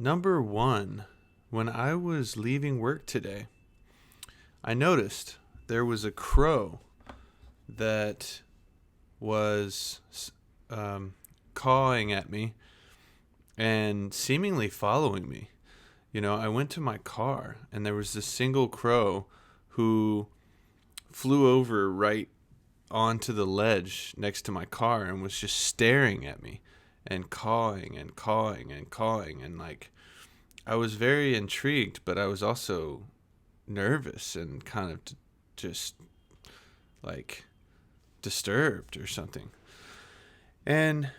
Number one, when I was leaving work today, I noticed there was a crow that was um, cawing at me and seemingly following me. I went to my car and there was this single crow who flew over right onto the ledge next to my car and was just staring at me and cawing and cawing and cawing. And like, I was very intrigued, but I was also nervous and kind of just like disturbed or something. And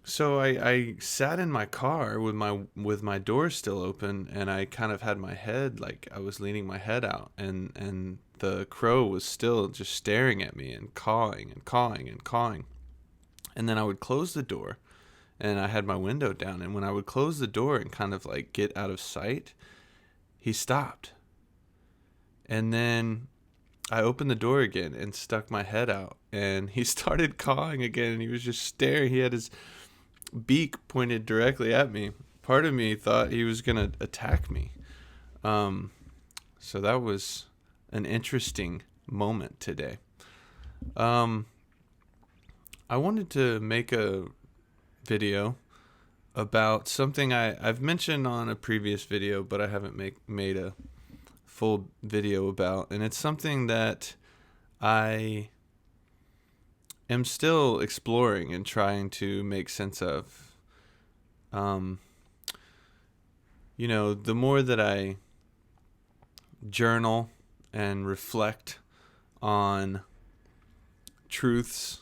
so I sat in my car with my door still open, and I kind of had my head, like I was leaning my head out, and the crow was still just staring at me and cawing and cawing and cawing. And then I would close the door, and I had my window down, and when I would close the door and kind of like get out of sight, he stopped. And then I opened the door again and stuck my head out, and he started cawing again, and he was just staring. He had his beak pointed directly at me. Part of me thought he was going to attack me. So that was an interesting moment today. I wanted to make a video about something I've mentioned on a previous video, but I haven't made a full video about. And it's something that I am still exploring and trying to make sense of. The more that I journal and reflect on truths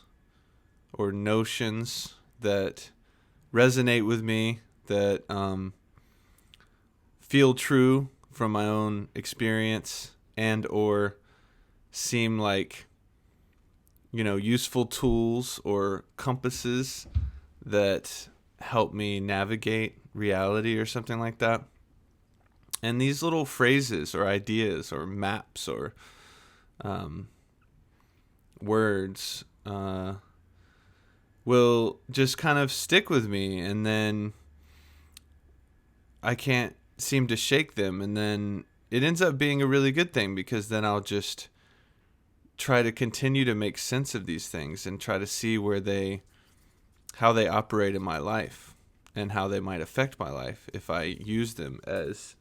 or notions that resonate with me, that feel true from my own experience, and or seem like useful tools or compasses that help me navigate reality or something like that. And these little phrases or ideas or maps or words will just kind of stick with me, and then I can't seem to shake them, and then it ends up being a really good thing, because then I'll just try to continue to make sense of these things and try to see how they operate in my life and how they might affect my life if I use them as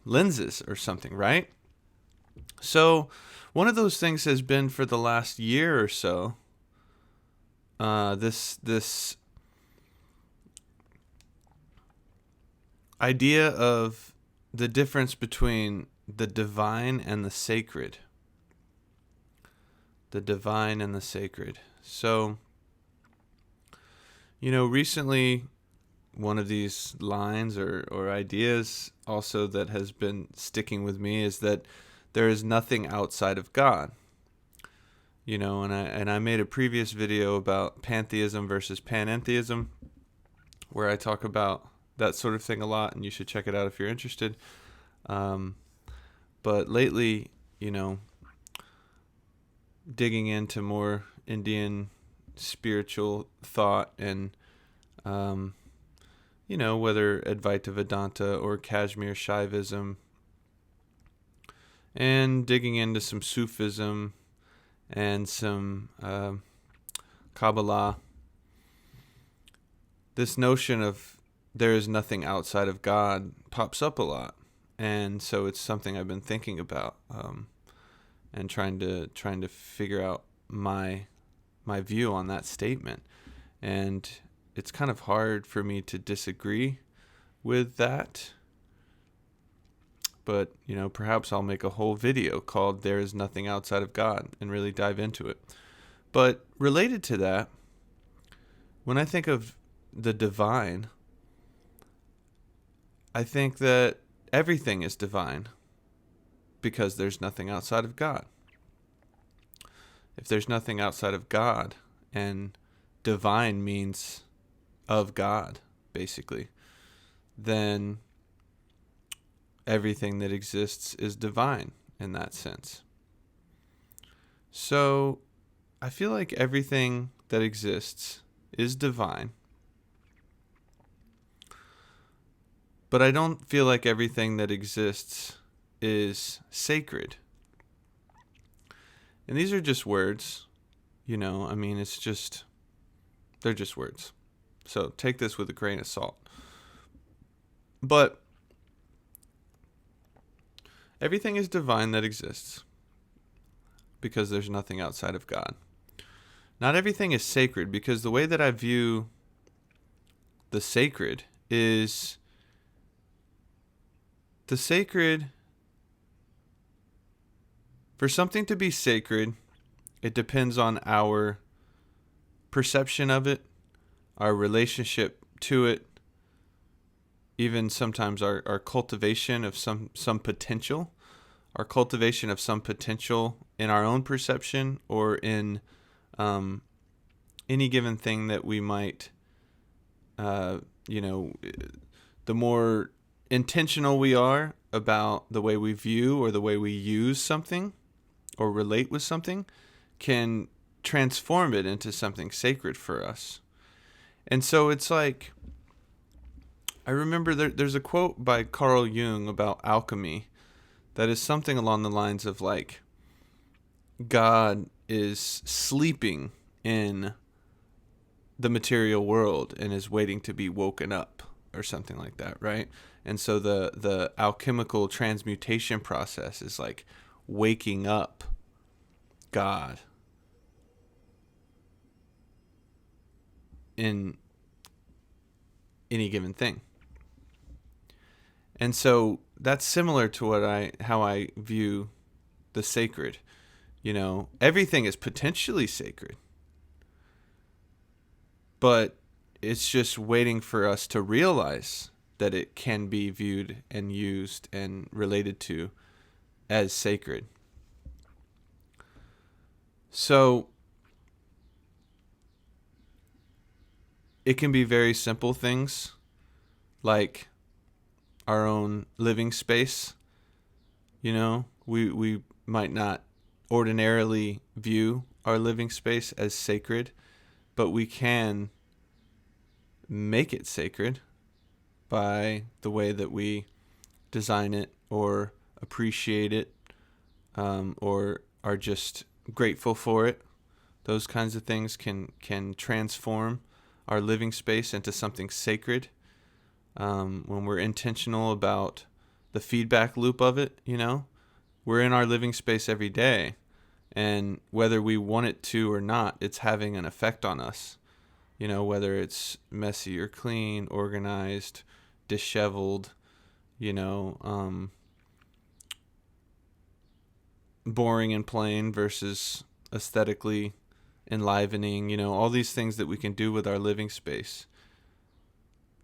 lenses or something, right? So one of those things has been, for the last year or so, this idea of the difference between the divine and the sacred. The divine and the sacred. So, recently, one of these lines or ideas also that has been sticking with me is that there is nothing outside of God. And I made a previous video about pantheism versus panentheism, where I talk about that sort of thing a lot, and you should check it out if you're interested. But lately, digging into more Indian spiritual thought and, whether Advaita Vedanta or Kashmir Shaivism, and digging into some Sufism and some Kabbalah, this notion of there is nothing outside of God pops up a lot. And so it's something I've been thinking about, and trying to figure out my view on that statement. And it's kind of hard for me to disagree with that. But, perhaps I'll make a whole video called "There is Nothing Outside of God" and really dive into it. But related to that, when I think of the divine, I think that everything is divine because there's nothing outside of God. If there's nothing outside of God, and divine means of God, basically, then everything that exists is divine in that sense. So I feel like everything that exists is divine, But I don't feel like everything that exists is sacred. And these are just words, I mean, they're just words. So take this with a grain of salt. But everything is divine that exists because there's nothing outside of God. Not everything is sacred, because the way that I view the sacred is the sacred. For something to be sacred, it depends on our perception of it, our relationship to it, even sometimes our cultivation of some potential, our cultivation of some potential in our own perception or in any given thing that we might, the more intentional we are about the way we view or the way we use something or relate with something, can transform it into something sacred for us. And so it's like, I remember there's a quote by Carl Jung about alchemy that is something along the lines of like, God is sleeping in the material world and is waiting to be woken up, or something like that, right? And so the alchemical transmutation process is like waking up God in any given thing. And so that's similar to how I view the sacred. Everything is potentially sacred, but it's just waiting for us to realize that it can be viewed and used and related to as sacred. So it can be very simple things like our own living space. We might not ordinarily view our living space as sacred, but we can make it sacred by the way that we design it or appreciate it, or are just grateful for it. Those kinds of things can transform our living space into something sacred. When we're intentional about the feedback loop of it, we're in our living space every day, and whether we want it to or not, it's having an effect on us. Whether it's messy or clean, organized, disheveled, boring and plain versus aesthetically enlivening, all these things that we can do with our living space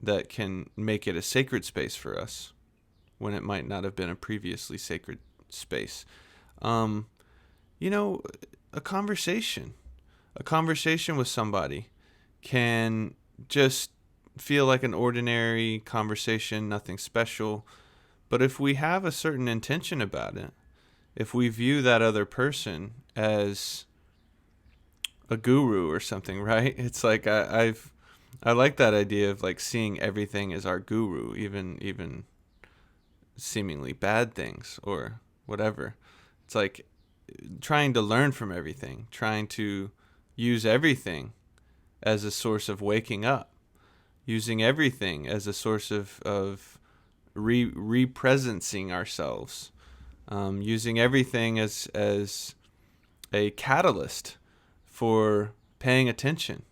that can make it a sacred space for us when it might not have been a previously sacred space. A conversation with somebody can just feel like an ordinary conversation, nothing special. But if we have a certain intention about it, if we view that other person as a guru or something, right? It's like I like that idea of like seeing everything as our guru, even seemingly bad things or whatever. It's like trying to learn from everything, trying to use everything as a source of waking up, using everything as a source of represencing ourselves, using everything as a catalyst for paying attention,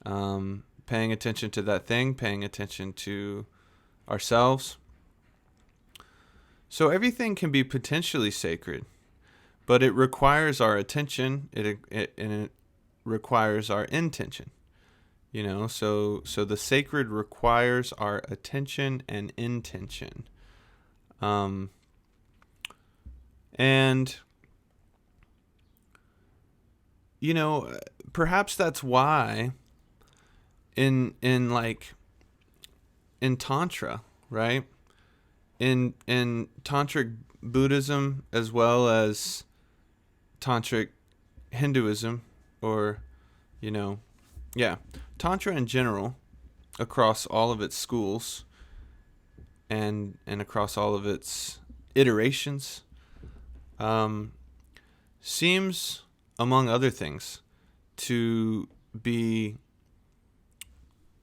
paying attention to that thing, paying attention to ourselves. So everything can be potentially sacred, but it requires our attention. It requires our intention. So the sacred requires our attention and intention. And perhaps that's why in Tantra, right? In Tantric Buddhism as well as Tantric Hinduism, or Tantra in general, across all of its schools, and across all of its iterations, seems, among other things, to be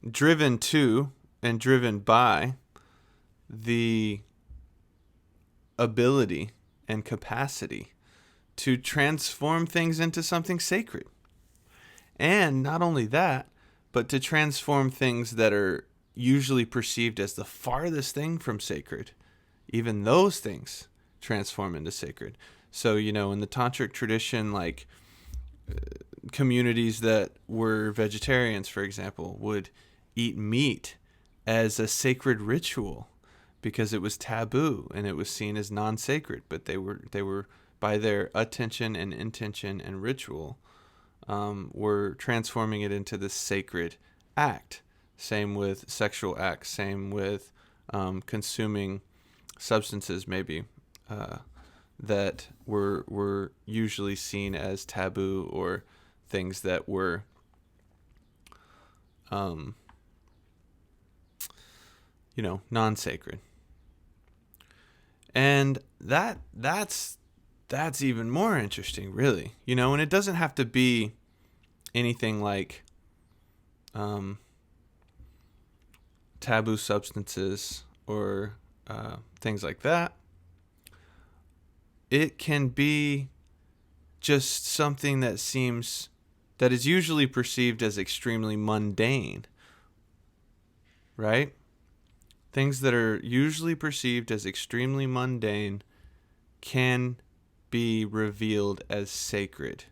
driven to and driven by the ability and capacity to transform things into something sacred. And not only that, but to transform things that are usually perceived as the farthest thing from sacred. Even those things transform into sacred. So, in the tantric tradition, like communities that were vegetarians, for example, would eat meat as a sacred ritual because it was taboo and it was seen as non-sacred, but they were by their attention and intention and ritual, were transforming it into this sacred act. Same with sexual acts, same with consuming substances maybe that were usually seen as taboo, or things that were non-sacred. And that's even more interesting, really. And it doesn't have to be anything like taboo substances or things like that. It can be just something that is usually perceived as extremely mundane, right? Things that are usually perceived as extremely mundane can be revealed as sacred,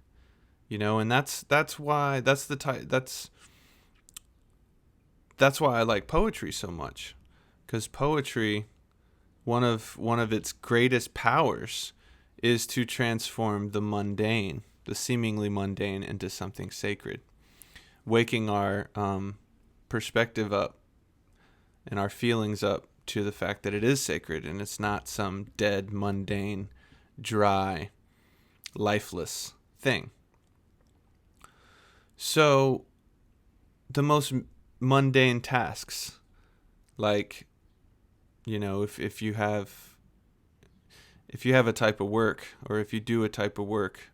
and that's why I like poetry so much, because poetry, one of its greatest powers is to transform the mundane, the seemingly mundane, into something sacred, waking our perspective up and our feelings up to the fact that it is sacred and it's not some dead, mundane, dry, lifeless thing. So the most mundane tasks, like, if you have a type of work, or if you do a type of work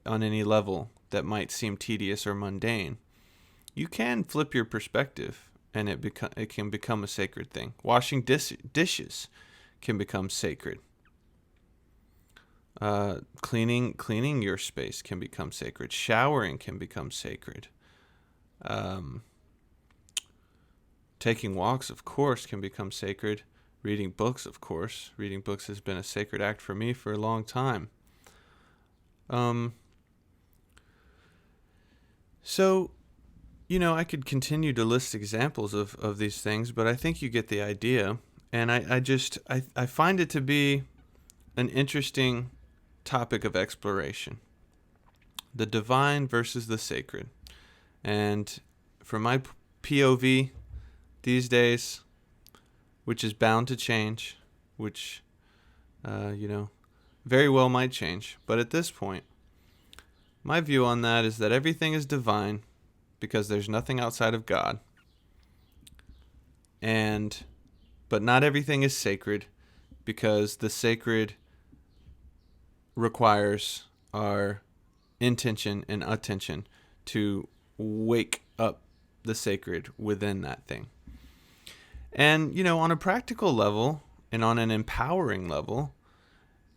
on any level that might seem tedious or mundane, you can flip your perspective and it can become a sacred thing. Washing dishes can become sacred. Cleaning your space can become sacred. Showering can become sacred. Taking walks, of course, can become sacred. Reading books, of course. Reading books has been a sacred act for me for a long time. So, I could continue to list examples of these things, but I think you get the idea. And I find it to be an interesting topic of exploration. The divine versus the sacred. And from my POV these days, which is bound to change, which, very well might change. But at this point, my view on that is that everything is divine because there's nothing outside of God. But not everything is sacred because the sacred requires our intention and attention to wake up the sacred within that thing. And, on a practical level and on an empowering level,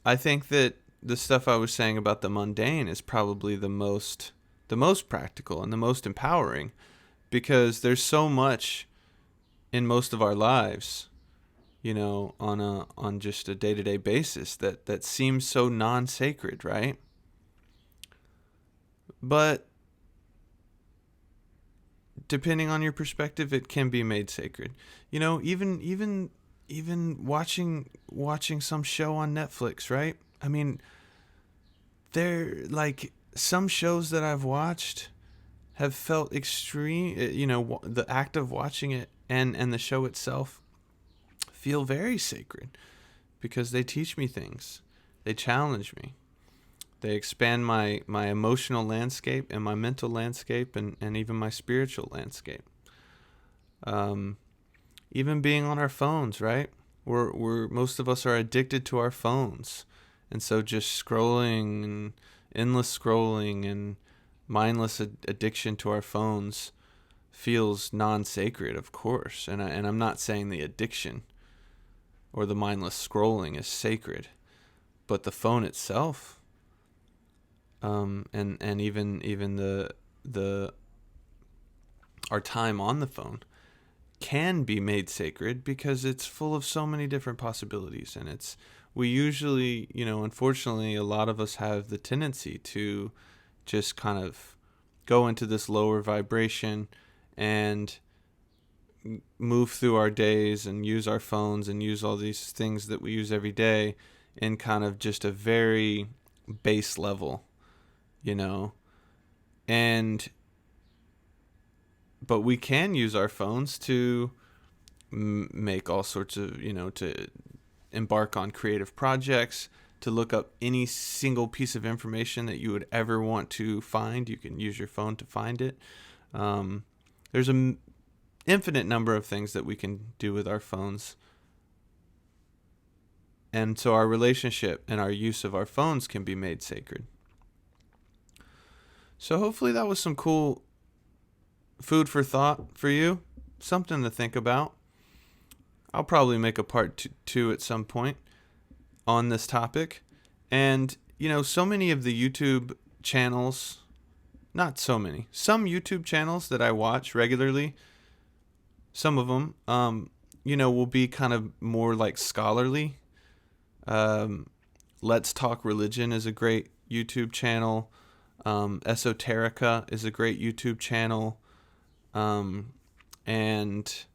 I think that the stuff I was saying about the mundane is probably the most practical and the most empowering, because there's so much in most of our lives, on just a day-to-day basis that seems so non-sacred, right? But depending on your perspective, it can be made sacred. Even watching some show on Netflix, right? I mean, they're like, some shows that I've watched have felt extreme, the act of watching it and the show itself feel very sacred, because they teach me things. They challenge me. They expand my emotional landscape and my mental landscape and even my spiritual landscape. even being on our phones, right? We're most of us are addicted to our phones. And so just scrolling and endless scrolling and mindless addiction to our phones feels non-sacred, of course. And I'm not saying the addiction or the mindless scrolling is sacred, but the phone itself, and even the our time on the phone can be made sacred because it's full of so many different possibilities. And we usually, unfortunately, a lot of us have the tendency to just kind of go into this lower vibration and move through our days and use our phones and use all these things that we use every day in kind of just a very base level, and but we can use our phones to make all sorts of, to embark on creative projects, to look up any single piece of information that you would ever want to find. You can use your phone to find it. There's an infinite number of things that we can do with our phones. And so our relationship and our use of our phones can be made sacred. So hopefully that was some cool food for thought for you, something to think about. I'll probably make a part two at some point on this topic. And, so many of the YouTube channels, not so many, some YouTube channels that I watch regularly, some of them, will be kind of more like scholarly. Let's Talk Religion is a great YouTube channel. Esoterica is a great YouTube channel. And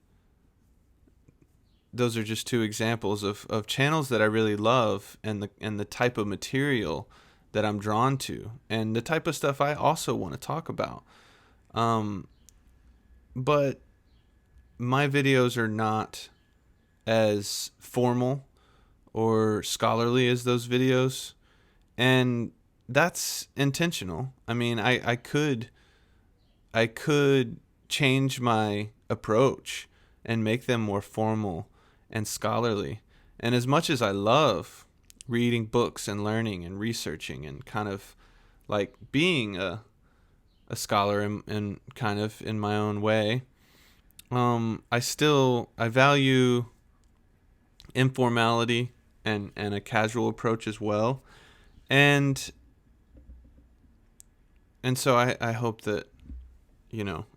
those are just two examples of channels that I really love, and the type of material that I'm drawn to, and the type of stuff I also want to talk about. But my videos are not as formal or scholarly as those videos, and that's intentional. I mean, I could change my approach and make them more formal and scholarly. And as much as I love reading books and learning and researching and kind of like being a scholar in kind of in my own way, I value informality and a casual approach as well. And so I hope that,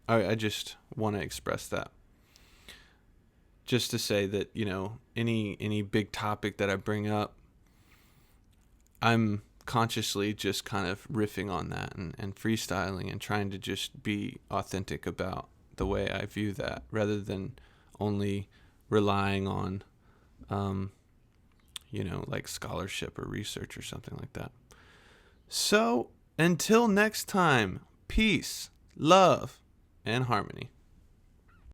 I just want to express that. Just to say that, any big topic that I bring up, I'm consciously just kind of riffing on that and freestyling and trying to just be authentic about the way I view that, rather than only relying on, like scholarship or research or something like that. So until next time, peace, love, and harmony.